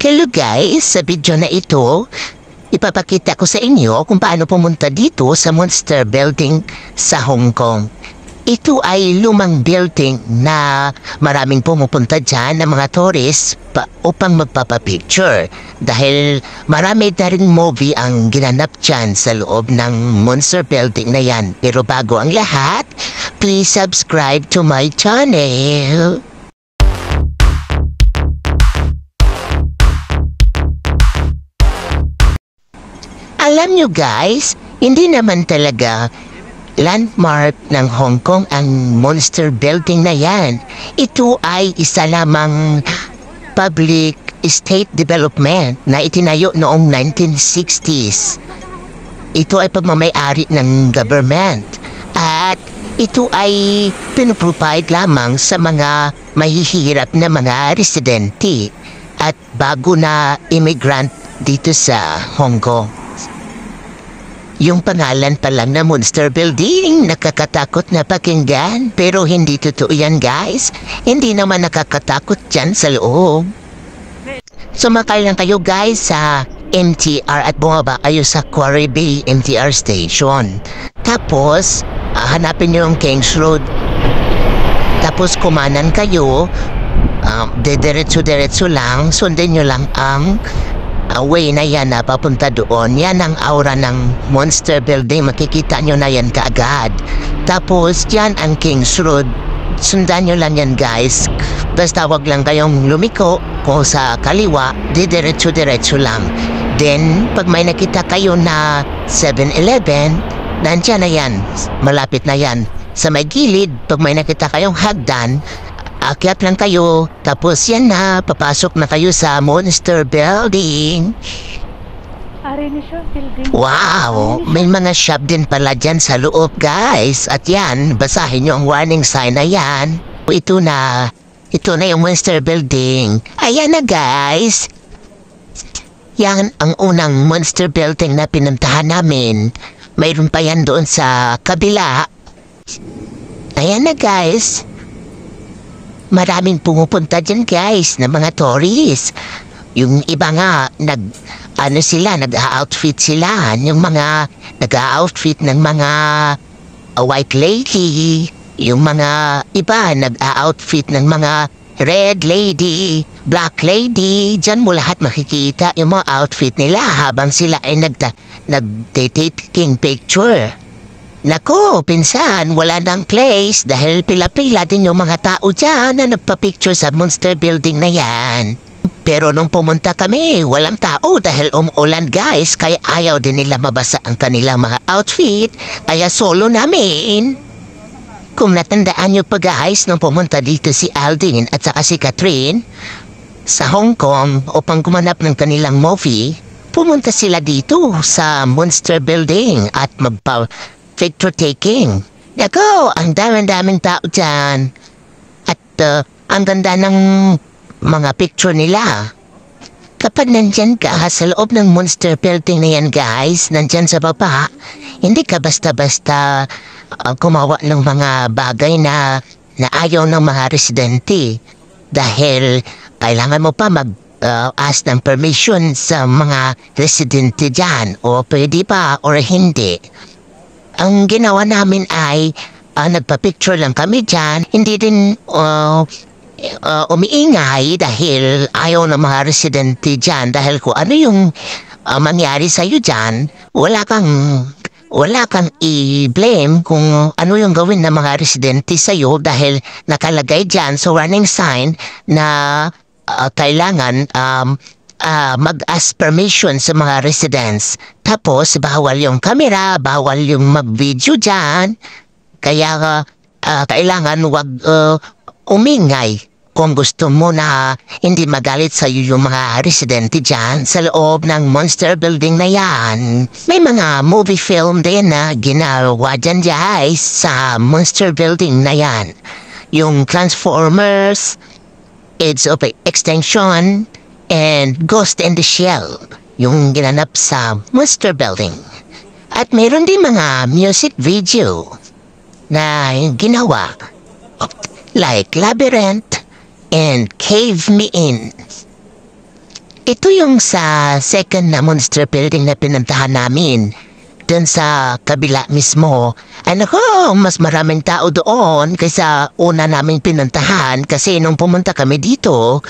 Hello guys, sa video na ito, ipapakita ko sa inyo kung paano pumunta dito sa Monster Building sa Hong Kong. Ito ay lumang building na maraming pumupunta dyan ng mga tourists upang magpapapicture. Dahil marami na rin movie ang ginanap dyan sa loob ng Monster Building na yan. Pero bago ang lahat, please subscribe to my channel. Alam nyo guys, hindi naman talaga landmark ng Hong Kong ang Monster Building na yan. Ito ay isa lamang public estate development na itinayo noong 1960s. Ito ay pagmamay-ari ng government at ito ay pinuprovide lamang sa mga mahihirap na mga residente at bago na immigrant dito sa Hong Kong. Yung pangalan pa lang na Monster Building, nakakatakot na pakinggan. Pero hindi totoo yan guys. Hindi naman nakakatakot dyan sa loob. Sumakay lang kayo guys sa MTR at bumaba kayo sa Quarry Bay MTR Station. Tapos, hanapin nyo yung Kings Road. Tapos kumanan kayo, diretso lang, sundin nyo lang ang way na yan na papunta doon. Yan ang aura ng Monster Building. Makikita nyo na yan kaagad. Tapos yan ang Kings Road. Sundan nyo lang yan guys. Basta wag lang kayong lumiko. Kung sa kaliwa, diretso lang. Then pag may nakita kayo na 7-Eleven, nandyan na yan. Malapit na yan. Sa may gilid, pag may nakita kayong hagdan, akyat lang kayo, tapos yan na, papasok na kayo sa Monster Building. Wow, may mga shop din pala dyan sa loob guys. At yan, basahin nyo ang warning sign na yan. Ito na yung Monster Building. Ayan na guys. Yan ang unang Monster Building na pinuntahan namin. Mayroon pa yan doon sa kabila. Ayan na guys. Maraming pumupunta dyan guys na mga tourists. Yung iba nga, nag-outfit sila. Yung mga nag-outfit ng mga white lady. Yung mga iba, nag-outfit ng mga red lady, black lady. Dyan mo lahat makikita yung mga outfit nila habang sila ay nag-taking picture. Nako, pinsan, wala nang place dahil pila-pila din yung mga tao dyan na nagpa-picture sa Monster Building na yan. Pero nung pumunta kami, walang tao dahil umuulan guys, kaya ayaw din nila mabasa ang kanilang mga outfit, kaya solo namin. Kung natandaan nyo pa guys, nung pumunta dito si Aldin at saka si Catherine sa Hong Kong upang gumanap ng kanilang movie, pumunta sila dito sa Monster Building at picture taking. Nako, ang daming tao dyan. At ang ganda ng mga picture nila. Kapag nandyan ka sa loob ng Monster Building na yan guys, nandyan sa baba, hindi ka basta-basta gumawa ng mga bagay na ayaw ng mga residente. Dahil kailangan mo pa ask ng permission sa mga residente dyan. O pwede pa or hindi. Ang ginawa namin ay nagpa-picture lang kami dyan. Hindi din umiingay dahil ayaw ng mga residente dyan. Dahil kung ano yung mangyari sa'yo dyan, wala kang i-blame kung ano yung gawin ng mga residente sa'yo dahil nakalagay dyan sa warning sign na kailangan mag-ask permission sa mga residents. Tapos, bawal yung camera, bawal yung mag-video dyan. Kaya, kailangan wag umingay kung gusto mo na hindi magalit sa iyo yung mga residente dyan sa loob ng Monster Building na yan. May mga movie film din na ginawa dyan guys sa Monster Building na yan. Yung Transformers, Age of Extinction, and Ghost in the Shell, yung ginanap sa Monster Building. At mayroon din mga music video na ginawa like Labyrinth and Cave Me In. Ito yung sa second na monster building na pinuntahan namin. Doon sa kabila mismo. Ay nako, mas maraming tao doon kaysa una naming pinuntahan kasi nung pumunta kami dito,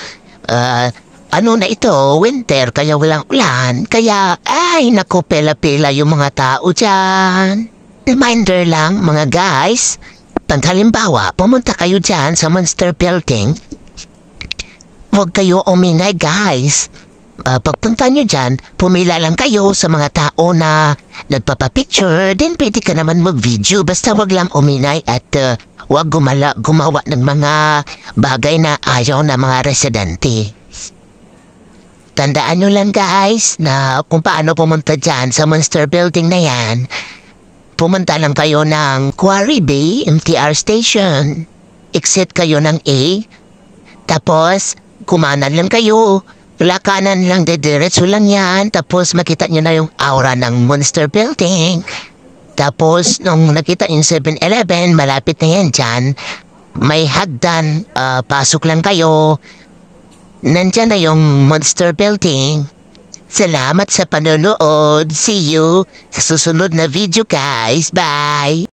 ano na ito, winter, kaya walang ulan. Kaya, ay nako, pela-pela yung mga tao dyan. Reminder lang, mga guys, pag halimbawa, pumunta kayo dyan sa monster building, huwag kayo umingay, guys. Pagpunta nyo dyan, pumila lang kayo sa mga tao na nagpapapicture, then pwede ka naman mag-video, basta wag lang umingay at wag gumawa ng mga bagay na ayaw na mga residente. Tandaan nyo lang guys na kung paano pumunta dyan sa monster building na yan, pumunta lang kayo ng Quarry Bay MTR Station. Exit kayo ng A, tapos kumanan lang kayo. Lakanan lang, diretso lang yan. Tapos makita nyo na yung aura ng monster building. Tapos nung nakita yung 7-Eleven, malapit na yan dyan. May hagdan, pasok lang kayo. Nandyan na yung monster building. Salamat sa panonood. See you sa susunod na video guys. Bye!